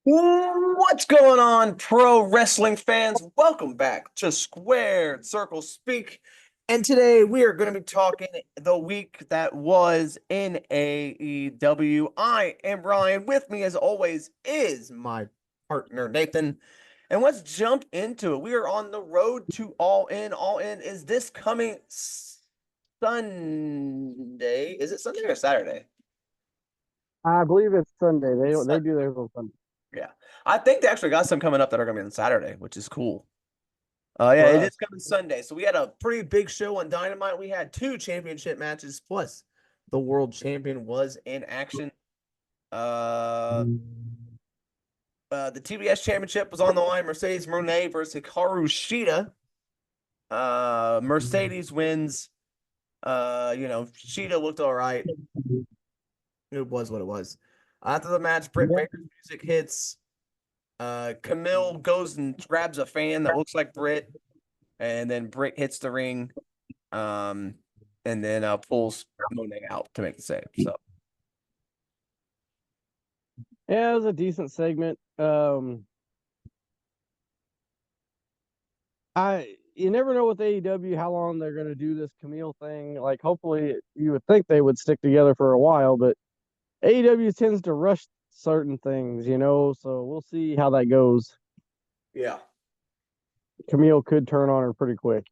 What's going on, pro wrestling fans? Welcome back to Squared Circle Speak. And today we are going to be talking the week that was in AEW. I am Ryan. With me, as always, is my partner, Nathan. And let's jump into it. We are on the road to All In. All In is this coming Sunday. Is it Sunday or Saturday? I believe it's Sunday. It's They Sunday. do theirs on Sunday. Yeah. I think they actually got some coming up that are going to be on Saturday, which is cool. Yeah, For it is us. coming Sunday. So we had a pretty big show on Dynamite. We had two championship matches, plus the world champion was in action. Uh, the TBS championship was on the line. Mercedes Moné versus Hikaru Shida. Mercedes wins. Shida looked all right. It was what it was. After the match, Britt Yeah. Baker's music hits. Camille goes and grabs a fan that looks like Britt, and then Britt hits the ring. Um, and then pulls Monet out to make the save. So Yeah, it was a decent segment. I you never know with AEW how long they're gonna do this Camille thing. Like hopefully you would think they would stick together for a while, but AEW tends to rush certain things. So we'll see how that goes. yeah. Camille could turn on her pretty quick.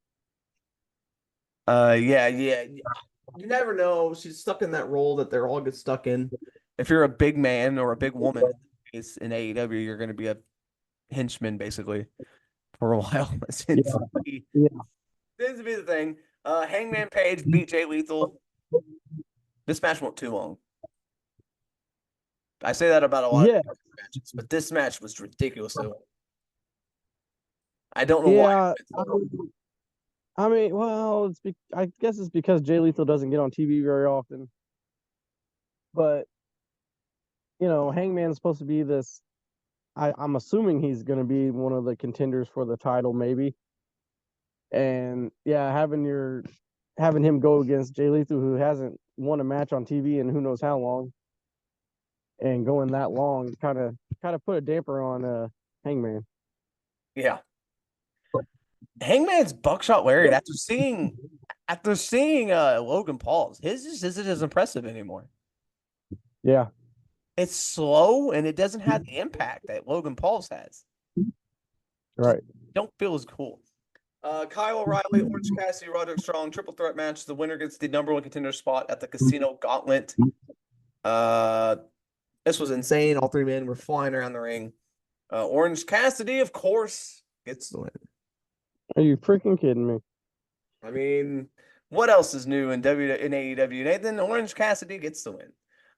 Yeah. You never know. She's stuck in that role that they're all get stuck in. If you're a big man or a big woman in AEW, you're going to be a henchman basically for a while. Yeah. Yeah. Seems to be the thing. Hangman Page beat Jay Lethal. This match went too long. I say that about a lot of Yeah. matches, but this match was ridiculously long. I don't know why. Yeah. I mean, well, I guess it's because Jay Lethal doesn't get on TV very often. But Hangman's supposed to be this. I'm assuming he's going to be one of the contenders for the title, maybe. And yeah, having him go against Jay Lethal, who hasn't won a match on TV in who knows how long, and going that long, kind of put a damper on Hangman. Yeah. Hangman's buckshot lariat after seeing Logan Paul's, his just isn't as impressive anymore. Yeah, It's slow and it doesn't have the impact that Logan Paul's has. Just right. don't feel as cool. Kyle O'Reilly, Orange Cassidy, Roderick Strong, triple threat match. The winner gets the number one contender spot at the Casino Gauntlet. Uh, this was insane. All three men were flying around the ring. Orange Cassidy, of course, gets the win. Are you freaking kidding me? I mean, what else is new in AEW? Nathan Orange Cassidy gets the win.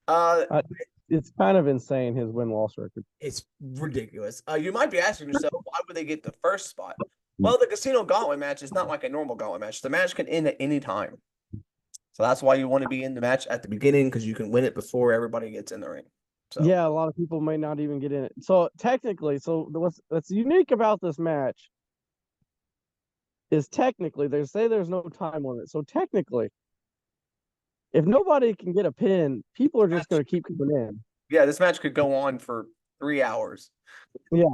Uh, I, it's kind of insane his win loss record. it's ridiculous. You might be asking yourself, why would they get the first spot? Well, the Casino Gauntlet match is not like a normal Gauntlet match. The match can end at any time. So that's why you want to be in the match at the beginning because you can win it before everybody gets in the ring. So Yeah, a lot of people may not even get in it. So technically, what's unique about this match is technically they say there's no time limit. So technically, if nobody can get a pin, people are just going to keep coming in. yeah, this match could go on for 3 hours. Yeah.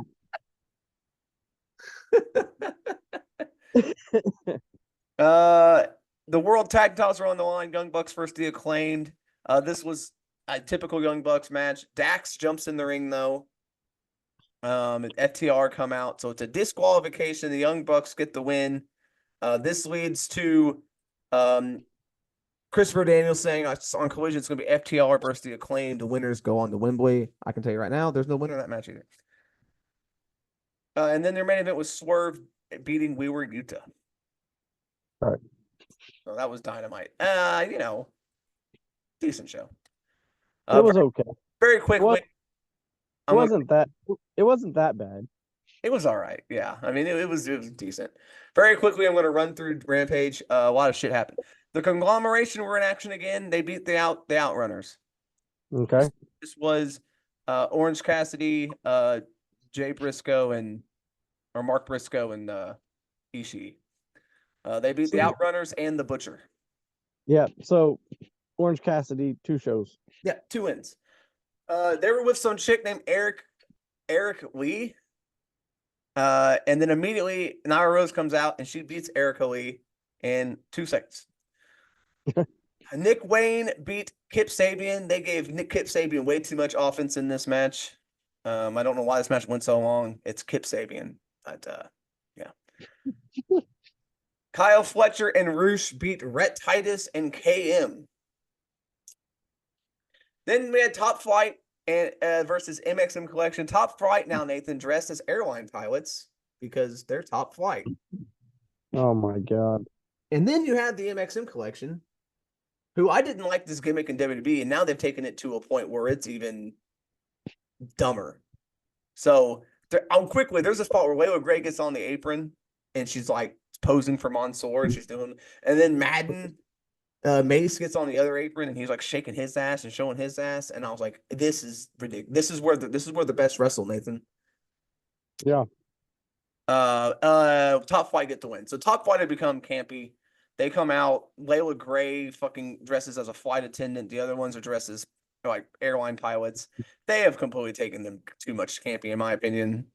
uh, the World Tag Titles are on the line. Young Bucks versus the Acclaimed. This was a typical Young Bucks match. Dax jumps in the ring though. FTR come out, so it's a disqualification. The Young Bucks get the win. This leads to Christopher Daniels saying on Collision it's going to be FTR versus the Acclaimed. The winners go on to Wembley. I can tell you right now, there's no winner in that match either. And then their main event was Swerve beating We Were Utah. All right. So that was Dynamite. Decent show. It was okay. Very quickly. It wasn't that bad. It was all right. Yeah. I mean, it was decent. Very quickly, I'm going to run through Rampage. A lot of shit happened. The conglomeration were in action again. They beat the Outrunners. Okay. This was Orange Cassidy, Jay Briscoe, or Mark Briscoe and Ishii. They beat the Outrunners and the Butcher. Yeah. So Orange Cassidy, 2 shows. Yeah, 2 wins. They were with some chick named Eric Eric Lee. And then immediately Nyla Rose comes out and she beats Erica Lee in 2 seconds. Nick Wayne beat Kip Sabian. They gave Kip Sabian way too much offense in this match. I don't know why this match went so long. It's Kip Sabian. But yeah. Kyle Fletcher and Roosh beat Rhett Titus and KM. Then we had Top Flight and versus MXM Collection. Top Flight now, Nathan, dressed as airline pilots because they're Top Flight. Oh my god. And then you had the MXM Collection, who I didn't like this gimmick in WWE, and now they've taken it to a point where it's even dumber. So, quickly, there's a spot where Layla Gray gets on the apron, and she's like posing for Mansoor, and she's doing, and then Madden, Mace gets on the other apron, and he's like shaking his ass and showing his ass, and I was like, this is ridiculous. This is where the best wrestle, Nathan. Yeah. Top Flight get the win. So Top Flight had become campy. They come out. Layla Gray fucking dresses as a flight attendant. The other ones are dressed as like airline pilots. They have completely taken them too much campy, in my opinion,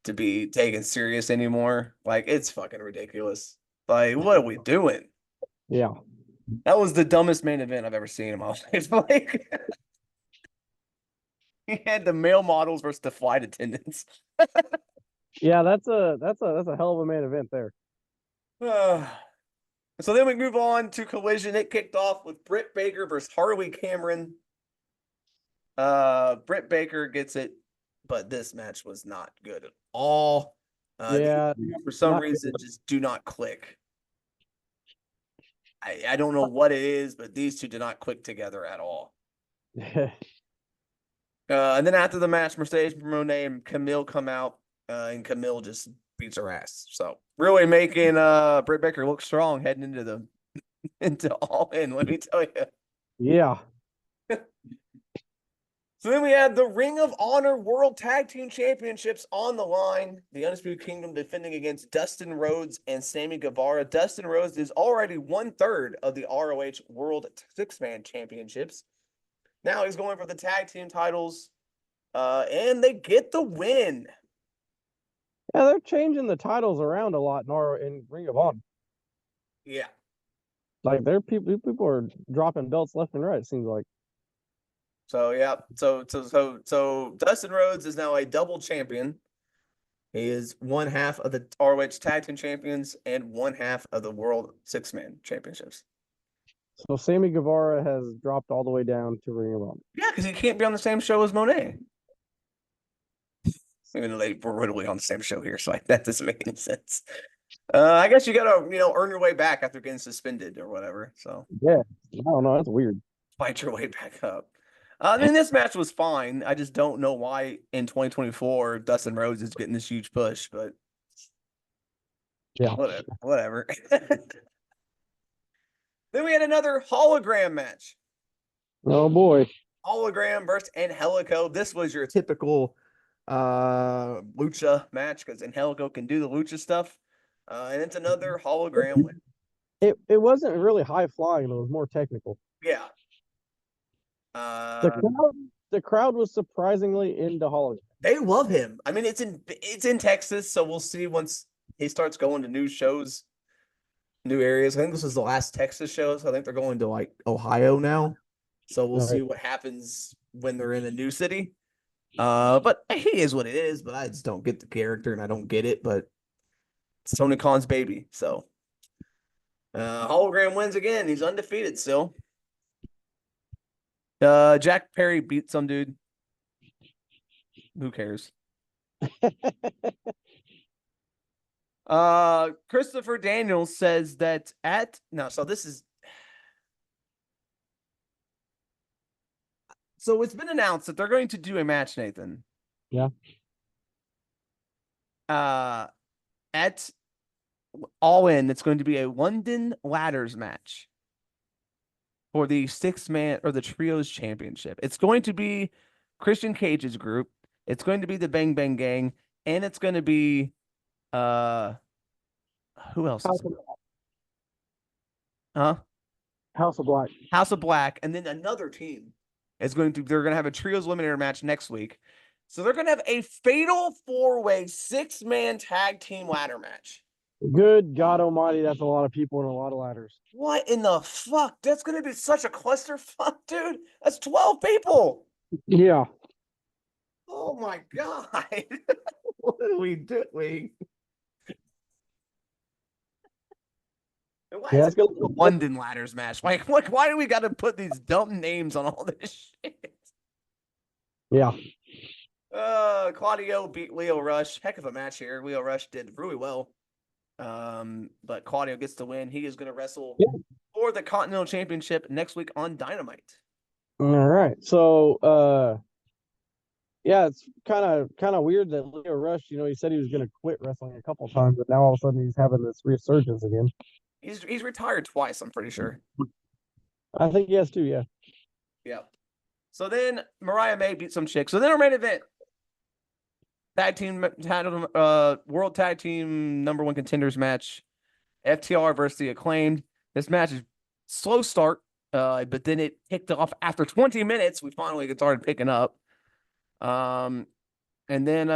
to be taken serious anymore. Like, it's fucking ridiculous. Like, what are we doing? Yeah. That was the dumbest main event I've ever seen in my life. Like, he had the male models versus the flight attendants. Yeah, that's a hell of a main event there. So then we move on to Collision. It kicked off with Britt Baker versus Harley Cameron. Britt Baker gets it, but this match was not good at all. Yeah, for some reason, just do not click. I don't know what it is, but these two did not click together at all. And then after the match, Mercedes Moné and Camille come out, and Camille just beats her ass. So really making Britt Baker look strong heading into All In, let me tell you. Yeah. So then we had the Ring of Honor World Tag Team Championships on the line. The Undisputed Kingdom defending against Dustin Rhodes and Sammy Guevara. Dustin Rhodes is already 1/3 of the ROH World Six-Man Championships. Now he's going for the tag team titles, and they get the win. Yeah, they're changing the titles around a lot in Ring of Honor. Yeah. Like, people are dropping belts left and right, it seems like. So yeah, so Dustin Rhodes is now a double champion. He is 1/2 of the ROH Tag Team Champions and 1/2 of the World Six-Man Championships. So Sammy Guevara has dropped all the way down to Ring of Honor. Yeah, because he can't be on the same show as Monet. Even though they were literally on the same show here, so like, that doesn't make any sense. I guess you gotta earn your way back after getting suspended or whatever. So yeah, I don't know, that's weird. Fight your way back up. I mean, this match was fine. I just don't know why in 2024 Dustin Rhodes is getting this huge push, but yeah, whatever. Then we had another hologram match. Oh boy. Hologram versus Angelico. This was your typical lucha match because Angelico can do the lucha stuff. And it's another hologram win. It wasn't really high flying, it was more technical. Yeah. The crowd was surprisingly into hologram. They love him. I mean, it's in Texas, so we'll see once he starts going to new shows, new areas. I think this is the last Texas show, so I think they're going to like Ohio now. So we'll see what happens when they're in a new city. But he is what it is, but I just don't get the character and I don't get it, but it's Tony Khan's baby. So hologram wins again. He's undefeated still. Jack Perry beat some dude. Who cares? Christopher Daniels says that so it's been announced that they're going to do a match, Nathan. Yeah. At All In, it's going to be a London Ladders match for the 6-man or the Trios Championship. It's going to be Christian Cage's group. It's going to be the Bang Bang Gang, and it's going to be who else? House of Black. House of Black, and then another team is they're going to have a Trios Eliminator match next week. So they're going to have a fatal 4-way 6-man tag team ladder match. Good God Almighty, that's a lot of people and a lot of ladders. What in the fuck? That's going to be such a clusterfuck, dude. That's 12 people. Yeah. Oh my God. What are we doing? Why Yeah, is it's it gonna a London ladders match? Like, why do we got to put these dumb names on all this shit? Yeah. Claudio beat Leo Rush. Heck of a match here. Leo Rush did really well. But Claudio gets the win. He is going to wrestle for the Continental Championship next week on Dynamite. All right. So yeah, it's kind of weird that Leo Rush, he said he was gonna quit wrestling a couple times, but now all of a sudden he's having this resurgence again. He's retired twice, I'm pretty sure. I think he has too, yeah. Yeah. So then Mariah May beat some chick. So then our main event. Tag team title, world tag team #1 contenders match. FTR versus the Acclaimed. This match is slow start, but then it kicked off after 20 minutes. We finally started picking up. And then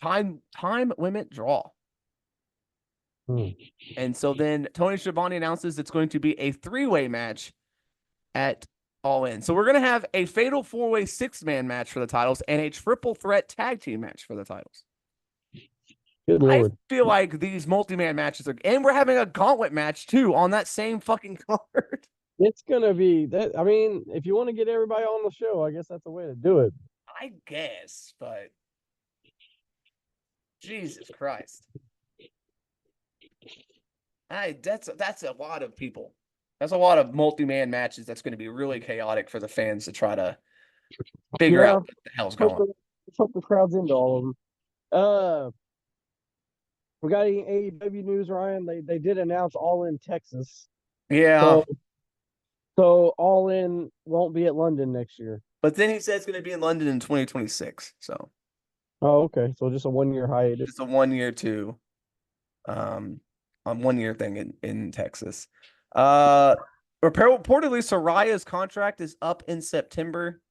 time limit draw. And so then Tony Schiavone announces it's going to be a 3-way match at All In. So we're going to have a fatal 4-way 6-man match for the titles and a triple threat tag team match for the titles. Good Lord. I feel like these multi-man matches are, and we're having a gauntlet match too on that same fucking card. It's gonna be that. I mean, if you want to get everybody on the show, I guess that's the way to do it. I guess, but Jesus Christ. That's a lot of people. That's a lot of multi-man matches. That's going to be really chaotic for the fans to try to figure out what the hell's going on. Let's hope the crowd's into all of them. We got any AEW news, Ryan? They did announce All In Texas. Yeah. So All In won't be at London next year. But then he said it's going to be in London in 2026. So. Oh, okay. So just a 1-year hiatus. Just a 1-year too. On 1-year thing in Texas. Reportedly Soraya's contract is up in September.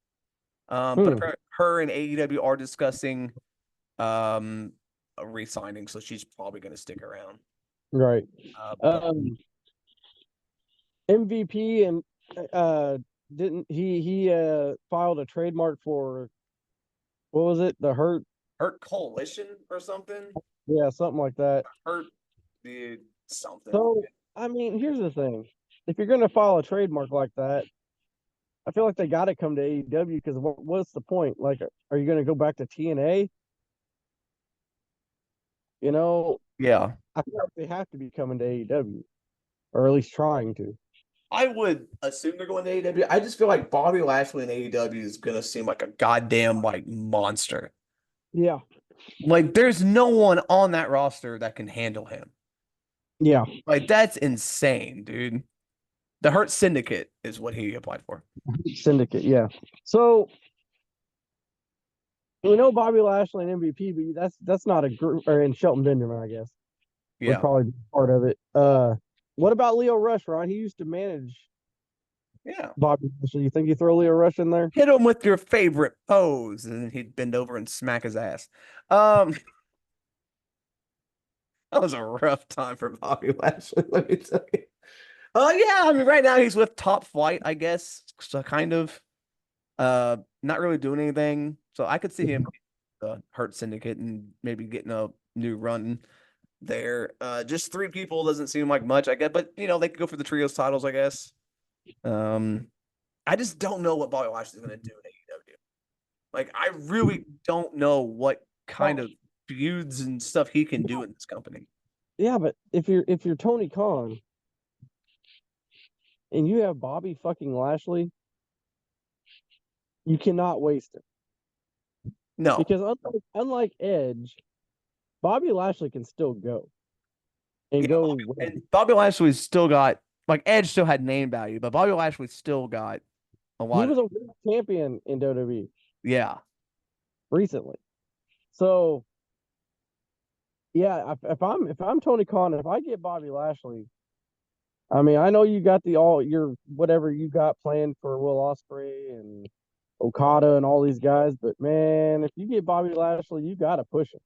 But her and AEW are discussing re-signing, so she's probably going to stick around. Right. MVP and didn't he filed a trademark for, what was it? The Hurt Coalition or something? Yeah, something like that. Hurt the something. So, I mean, here's the thing. If you're going to file a trademark like that, I feel like they got to come to AEW, because what's the point? Like, are you going to go back to TNA? Yeah. I feel like they have to be coming to AEW, or at least trying to. I would assume they're going to AEW. I just feel like Bobby Lashley in AEW is going to seem like a goddamn monster. Yeah. Like, there's no one on that roster that can handle him. Yeah. Like, that's insane, dude. The Hurt Syndicate is what he applied for. Syndicate, yeah. So we know Bobby Lashley and MVP, but that's not a group, or in Shelton Benjamin, I guess. Yeah. Would probably be part of it. What about Leo Rush, Ron? He used to manage Bobby Lashley. You think you throw Leo Rush in there? Hit him with your favorite pose, and then he'd bend over and smack his ass. That was a rough time for Bobby Lashley, let me tell you. Yeah, I mean, right now he's with Top Flight, I guess. So kind of not really doing anything. So I could see him Hurt Syndicate and maybe getting a new run there. Just 3 people doesn't seem like much, I guess, but they could go for the trios titles, I guess. I just don't know what Bobby Lashley is going to do in AEW. Like, I really don't know what kind of feuds and stuff he can do in this company. Yeah, but if you're Tony Khan and you have Bobby fucking Lashley, you cannot waste it. No. Because unlike Edge, Bobby Lashley can still go. And Bobby Lashley's still got, like, Edge still had name value, but Bobby Lashley still got a lot. He was a world champion in WWE. Yeah. Recently. So yeah, if I'm Tony Khan, if I get Bobby Lashley, I mean, I know you got your whatever you got planned for Will Ospreay and Okada and all these guys. But man, if you get Bobby Lashley, you gotta push him.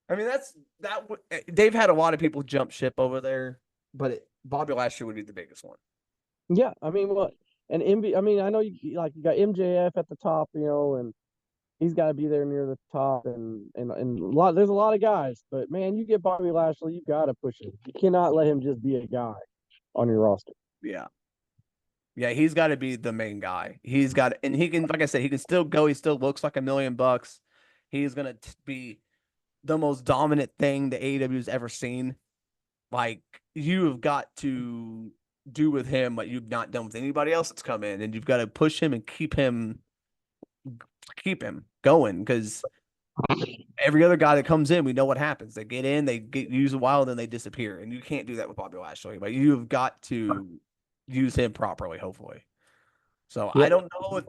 I mean, they've had a lot of people jump ship over there, but Bobby Lashley would be the biggest one. Yeah, I mean, what? And MB, I mean, I know you got MJF at the top, and he's got to be there near the top, and there's a lot of guys, but man, you get Bobby Lashley, you got to push him. You cannot let him just be a guy on your roster. Yeah. Yeah, he's got to be the main guy. And he can, like I said, he can still go. He still looks like $1 million. He's gonna be the most dominant thing the AEW's ever seen. Like, you have got to do with him what you've not done with anybody else that's come in, and you've got to push him and keep him going, because every other guy that comes in, we know what happens. They get in, they get used a while, then they disappear, and you can't do that with Bobby Lashley. But you've got to use him properly, hopefully. So I Yep. don't know if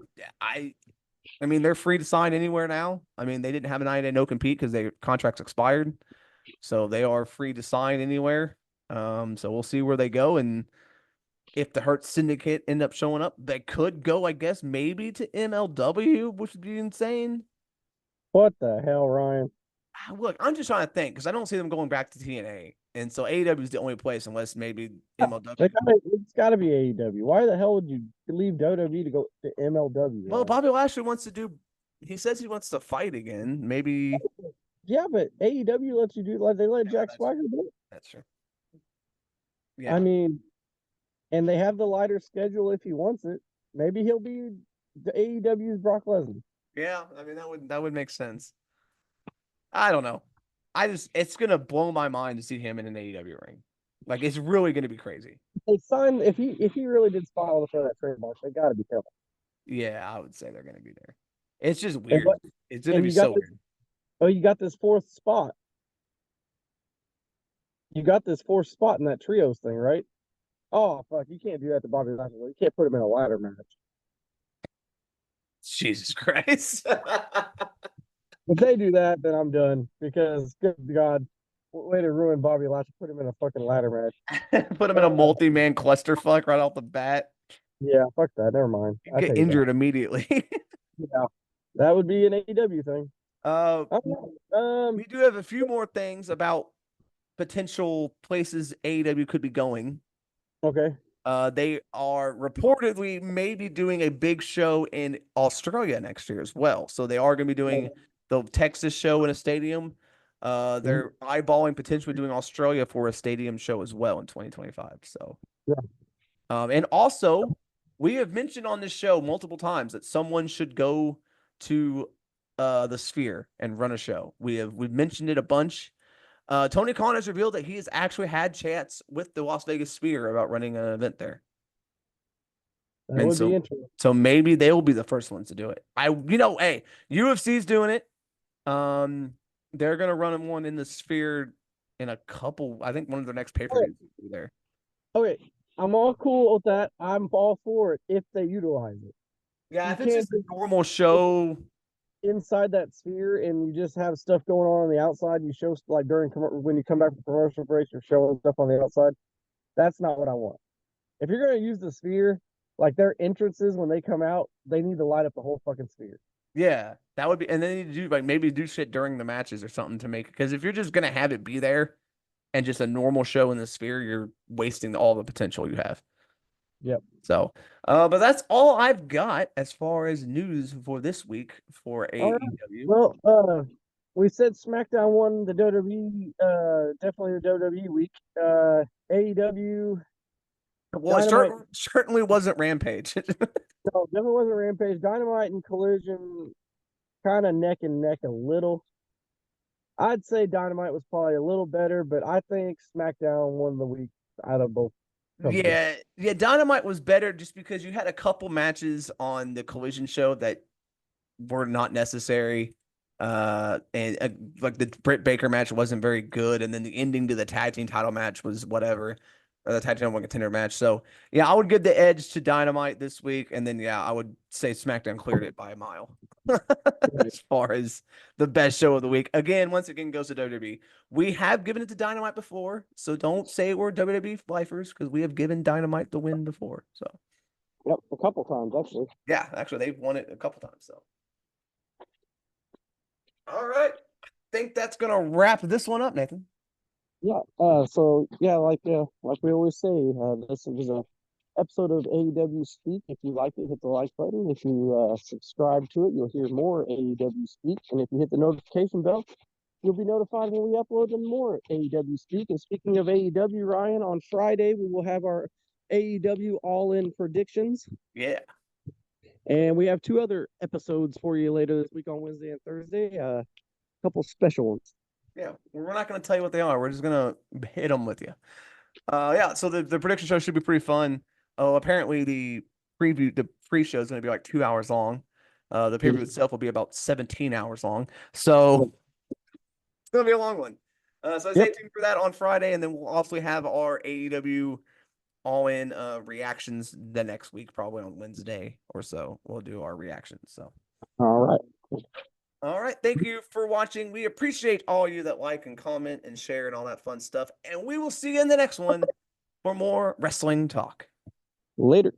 I mean, they're free to sign anywhere now. I mean, they didn't have a 90-day no compete because their contracts expired, so they are free to sign anywhere. So we'll see where they go, and if the Hurt Syndicate end up showing up, they could go, I guess, maybe to MLW, which would be insane. What the hell, Ryan? Look, I'm just trying to think, because I don't see them going back to TNA, and so AEW is the only place, unless maybe MLW. It's got to be AEW. Why the hell would you leave WWE to go to MLW? Well, Ryan? Bobby Lashley wants to do. He says he wants to fight again. Maybe. Yeah, but AEW lets you do like they let Jack Swagger do it. That's true. Yeah. I mean, and they have the lighter schedule if he wants it. Maybe he'll be the AEW's Brock Lesnar. Yeah, I mean that would make sense. I don't know. It's gonna blow my mind to see him in an AEW ring. Like, it's really gonna be crazy. They signed if he really did file for that trademark, they got to be careful. Yeah, I would say they're gonna be there. It's just And weird. It's gonna be so weird. Oh, you got this fourth spot. You got this fourth spot in that trios thing, right? Oh fuck, you can't do that to Bobby Lashley. You can't put him in a ladder match. Jesus Christ. If they do that, then I'm done because good God, way to ruin Bobby Lashley. Put him in a fucking ladder match. Put him in a multi-man clusterfuck right off the bat. Yeah, fuck that. Never mind. I Get take injured immediately. Yeah, that would be an AEW thing. We do have a few more things about potential places AEW could be going. Okay. They are reportedly maybe doing a big show in Australia next year as well. So they are going to be doing the Texas show in a stadium. They're eyeballing potentially doing Australia for a stadium show as well in 2025. So, yeah. And also, we have mentioned on this show multiple times that someone should go to the Sphere and run a show. We've mentioned it a bunch. Tony Khan has revealed that he has actually had chats with the Las Vegas Sphere about running an event there. That would be interesting. So maybe they will be the first ones to do it. Hey, UFC's doing it. They're gonna run one in the Sphere in a couple. I think one of their next pay-per-views will be there. Okay, I'm all cool with that. I'm all for it if they utilize it. Yeah, if it's just a normal show inside that Sphere and you just have stuff going on the outside, you show like when you come back from commercial breaks, you're showing stuff on the outside. That's not what I want. If you're going to use the Sphere, like their entrances when they come out, they need to light up the whole fucking Sphere. Yeah, that would be, and then you do like maybe do shit during the matches or something to make, because if you're just gonna have it be there and just a normal show in the Sphere, you're wasting all the potential you have. Yep. So, but that's all I've got as far as news for this week for AEW. Well, we said SmackDown won the WWE, definitely the WWE week. AEW. Well, it certainly wasn't Rampage. No, definitely wasn't Rampage. Dynamite and Collision kind of neck and neck a little. I'd say Dynamite was probably a little better, but I think SmackDown won the week out of both. Yeah, Dynamite was better just because you had a couple matches on the Collision show that were not necessary. And like the Britt Baker match wasn't very good, and then the ending to the tag team title match was whatever, or the tag team one contender match. So yeah, I would give the edge to Dynamite this week, and then I would say SmackDown cleared it by a mile as far as the best show of the week. Again, once again, goes to WWE. We have given it to Dynamite before, so don't say we're WWE lifers, because we have given Dynamite the win before. So Yep, a couple times actually. Yeah, actually, they've won it a couple times. So, all right, I think that's gonna wrap this one up, Nathan. Yeah. So yeah, like we always say, this was a episode of AEW Speak. If you like it, hit the like button. If you subscribe to it, you'll hear more AEW Speak. And if you hit the notification bell, you'll be notified when we upload more AEW Speak. And speaking of AEW, Ryan, on Friday we will have our AEW All In predictions. Yeah. And we have two other episodes for you later this week on Wednesday and Thursday. A couple special ones. Yeah, we're not going to tell you what they are. We're just going to hit them with you. Yeah, so the prediction show should be pretty fun. Oh, apparently the pre-show is going to be like 2 hours long. The pay-per-view itself will be about 17 hours long. So it's going to be a long one. So stay tuned for that on Friday, and then we'll also have our AEW all-in reactions the next week, probably on Wednesday or so. We'll do our reactions. So. All right. All right. Thank you for watching. We appreciate all you that like and comment and share and all that fun stuff. And we will see you in the next one for more wrestling talk. Later.